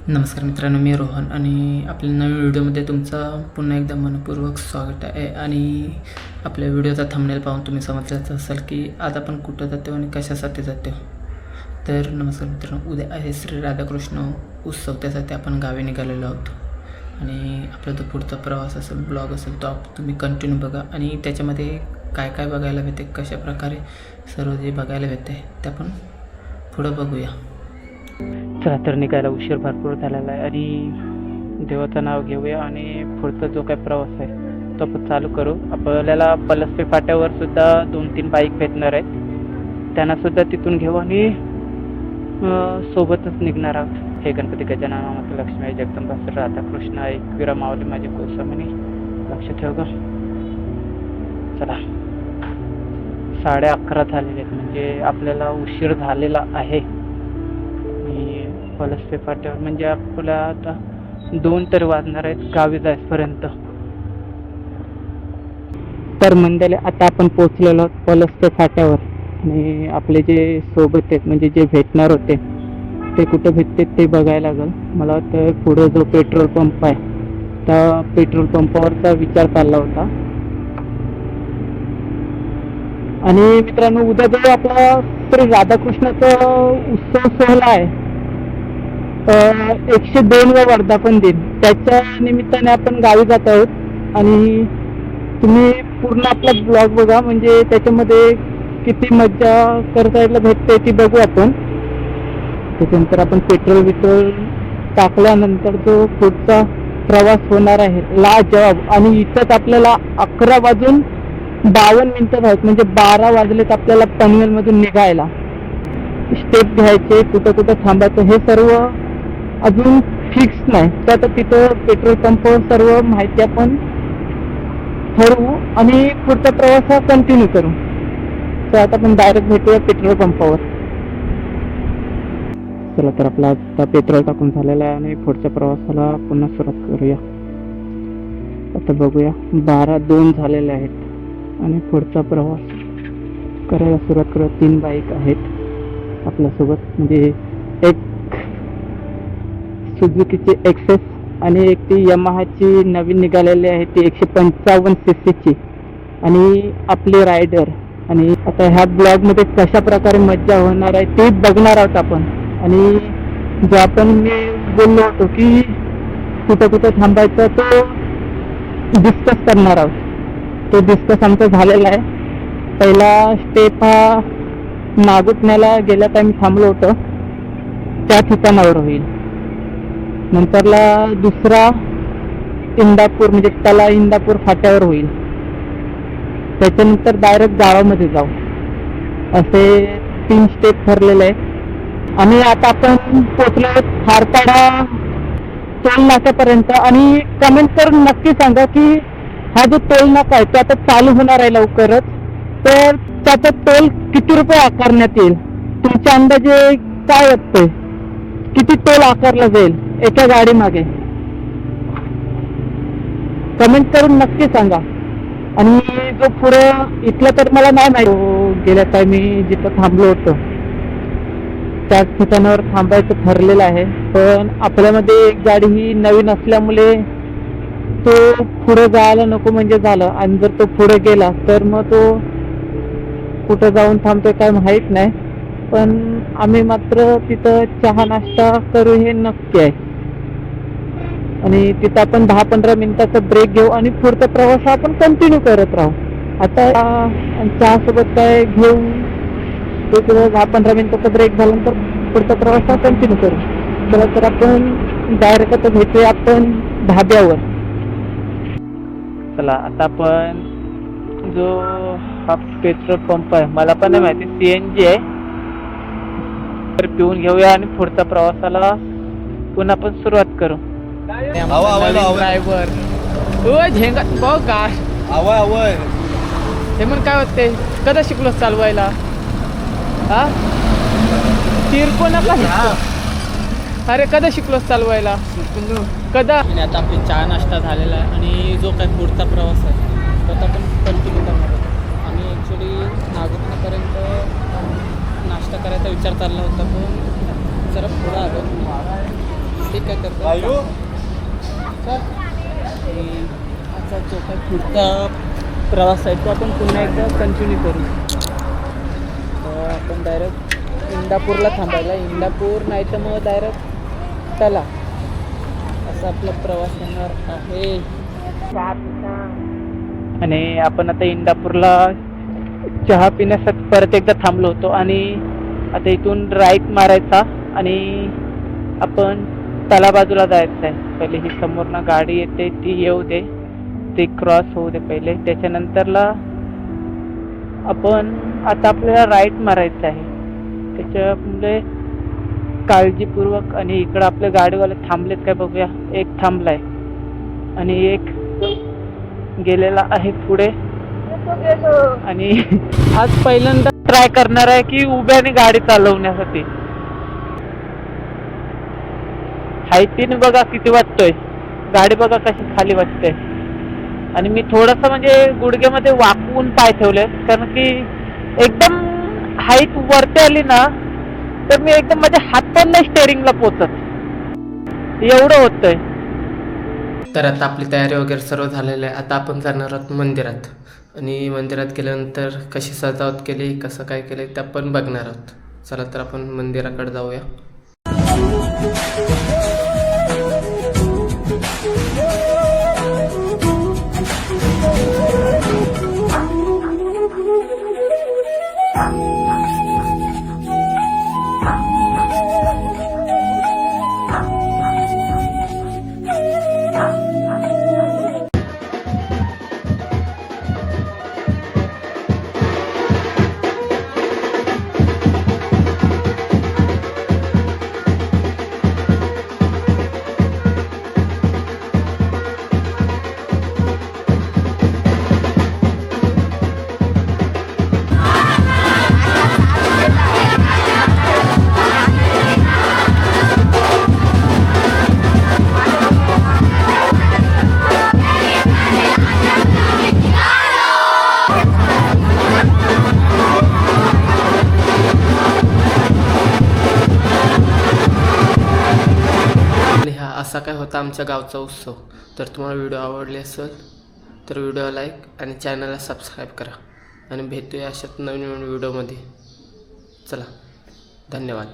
नमस्कार मित्रांनो, मी रोहन आणि आपल्या नवीन व्हिडिओमध्ये तुमचं पुन्हा एकदा मनपूर्वक स्वागत आहे. आणि आपल्या व्हिडिओचा थंबनेल पाहून तुम्ही समजलंच असाल की आज आपण कुठं जातो आणि कशासाठी जातो. तर नमस्कार मित्रांनो, उद्या आहे श्री राधाकृष्ण उत्सव. त्यासाठी आपण गावी निघालेलो आहोत आणि आपला जो पुढचा प्रवास असेल, ब्लॉग असेल, तो तुम्ही कंटिन्यू बघा. आणि त्याच्यामध्ये काय काय बघायला भेटते, कशाप्रकारे सर्व जे बघायला भेटते ते आपण पुढं बघूया. चला तर निघायला उशीर भरपूर झालेला आहे आणि देवाचं नाव घेऊया आणि पुढचा जो काही प्रवास आहे तो आपण चालू करू. आपल्याला पलसपे फाट्यावर सुद्धा 2-3 बाईक भेटणार आहेत, त्यांना सुद्धा तिथून घेऊ आणि सोबतच निघणार आहोत. हे गणपती गजानन माता लक्ष्मी आई जगदंबा श्री राधाकृष्ण एकविरा माऊली माझे गोस्वामिनी, लक्ष ठेव ग. चला 11:30 झालेले आहेत, म्हणजे आपल्याला उशीर झालेला आहे. पलसपे फाट्यावर म्हणजे आपल्याला आता 2 तर वाजणार आहेत गावी जायपर्यंत. तर मंडळी, आता आपण पोहोचलेलो आहोत पलसपे फाट्यावर आणि आपले जे सोबत आहेत म्हणजे जे भेटणार होते ते कुठं भेटते ते बघायला लागेल. मला वाटतं पुढे जो पेट्रोल पंप आहे त्या पेट्रोल पंपावरचा विचार चालला होता. आणि मित्रांनो, उद्या जो आपला श्री राधाकृष्णाचा उत्सव सोहळा आहे, 102वा वर्धापन दिन, त्याच्या निमित्ताने आपण गावी जात आहोत. आणि तुम्ही पूर्ण आपला ब्लॉग बघा, म्हणजे त्याच्यामध्ये किती मज्जा करता यायला भेटते ती बघू आपण. त्याच्यानंतर आपण पेट्रोल टाकल्यानंतर जो पुढचा प्रवास होणार आहे लाजवाब. आणि इथंच आपल्याला 11:52 आहेत, म्हणजे 12 वाजलेत आपल्याला पनवेलमधून निघायला. स्टेप घ्यायचे, कुठं कुठं थांबायचं हे सर्व अजून फिक्स नाही. तर आता तिथं पेट्रोल पंपवर सर्व माहिती आपण ठरवू आणि पुढचा प्रवास हा कंटिन्यू करू. तर आता आपण डायरेक्ट भेटूया पेट्रोल पंपावर. चला तर आपला आता पेट्रोल टाकून झालेला आहे आणि पुढच्या प्रवासाला पुन्हा सुरुवात करूया. आता बघूया, 12:02 झालेले आहेत आणि पुढचा प्रवास करायला सुरुवात करूया. 3 बाईक आहेत आपल्यासोबत, म्हणजे एक सुझुकीची एक्सेस आणि एक ती यमाहाची नवीन निघालेली आहे ती 155 cc आणि आपली रायडर. आणि आता ह्या ब्लॉगमध्ये कशा प्रकारे मज्जा होणार आहे ते बघणार आहोत आपण. आणि जो आपण मी बोललो होतो की कुठं कुठं थांबायचं तो डिस्कस करणार आहोत. तो डिस्कस आमचा झालेला आहे. पहिला स्टेप हा नागुटण्याला गेल्या टाइम थांबलो होतो त्या ठिकाणावर होईल. नंतरला दुसरा इंदापूर म्हणजे तला इंदापूर फाट्यावर होईल. त्याच्यानंतर डायरेक्ट गावामध्ये जाऊ. असे 3 स्टेप ठरलेले आहेत. आणि आता आपण पोचलो खारपाडा टोल नाक्यापर्यंत. आणि कमेंट करून नक्की सांगा की हा जो टोल नाका आहे तो आता चालू होणार आहे लवकरच, तर त्याचा टोल किती रुपये आकारण्यात येईल, तुमच्या अंदाजे काय वाटतंय, किती टोल आकारला जाईल एका गाडी मागे? कमेंट करून नक्की सांगा. आणि जो पुढं इथलं तर मला नाही माहिती, गेल्या टाइमी जिथं थांबलो होतो त्याच ठिकाणावर थांबायचं ठरलेलं आहे. पण आपल्यामध्ये एक गाडी ही नवीन असल्यामुळे तो पुढे जायला नको म्हणजे झालं. आणि जर तो पुढे गेला तर मग तो कुठं जाऊन थांबतोय काय माहीत नाही. पण आम्ही मात्र तिथं चहा नाश्ता करू हे नक्की आहे. आणि तिथं आपण 10-15 मिनिटाचा ब्रेक घेऊ आणि पुढचा प्रवास आपण कंटिन्यू करत राहू. आता चहा सोबत काय घेऊ, ते 10-15 मिनिटाचा ब्रेक झाल्यानंतर पुढचा प्रवास हा कंटिन्यू करू. चला तर आपण डायरेक्ट आता भेटूया आपण ढाब्यावर. चला आता आपण जो हा पेट्रोल पंप आहे, मला पण नाही माहिती, CNG आहे, तर पिऊन घेऊया आणि पुढच्या प्रवासाला पुन्हा आपण सुरुवात करू. ड्रायव्हर झेंगा भाऊ काय हे म्हणून काय होते, कदा शिकलो चालवायला? हा तिरको नका. अरे कदा शिकलोस चालवायला? कदा? आणि आता आपली चहा नाश्ता झालेला आहे आणि जो काही पुढचा प्रवास आहे तो आता आपण कंटिन्यू करणार आहोत. आम्ही ॲक्च्युली नागपूरपर्यंत नाश्ता करायचा विचार चालला होता, पण जरा पुढं आलो ठीक आहे तर आजचा जो काही पुढचा प्रवास आहे तो आपण पुन्हा एकदा कंटिन्यू करू. आपण डायरेक्ट इंदापूरला थांबायला, इंदापूर नाही तर मग डायरेक्ट त्याला असा आपला प्रवास येणार आहे. आणि आपण आता इंदापूरला चहा पिण्यासाठी परत एकदा थांबलो होतो आणि आता इथून राईट मारायचा आणि आपण तला बाजूला जायचं आहे. पहिले ही समोरनं गाडी येते ती येऊ दे, ती क्रॉस होऊ दे पहिले, त्याच्यानंतरला आपण आता आपल्याला राईट मारायचं आहे. त्याच्यामुळे काळजीपूर्वक आणि इकडं आपले गाडीवाले थांबलेत काय बघूया. एक थांबलाय आणि एक गेलेला आहे पुढे. आणि आज पहिल्यांदा ट्राय करणार आहे की उभ्याने गाडी चालवण्यासाठी. हायतीने बघा किती वाटतोय, गाडी बघा कशी खाली वाटते. आणि मी थोडंसं म्हणजे गुडघ्यामध्ये वाकवून पाय ठेवले, कारण की एकदम हाईट वरती आली ना तर मी एकदम माझ्या हात पण नाही स्टेअरिंगला पोचत, एवढं होतंय. तर आता आपली तयारी वगैरे सर्व झालेलं आहे. आता आपण जाणार आहोत मंदिरात आणि मंदिरात गेल्यानंतर कशी सजावट केली, कसं काय केलं ते आपण बघणार आहोत. चला तर आपण मंदिराकडे जाऊया. असा काय होता आमच्या गावचा उत्सव. तर तुम्हाला व्हिडिओ आवडले असेल तर व्हिडिओ लाईक आणि चॅनलला सबस्क्राईब करा आणि भेटूया अशाच नवीन नवीन व्हिडिओमध्ये. चला, धन्यवाद.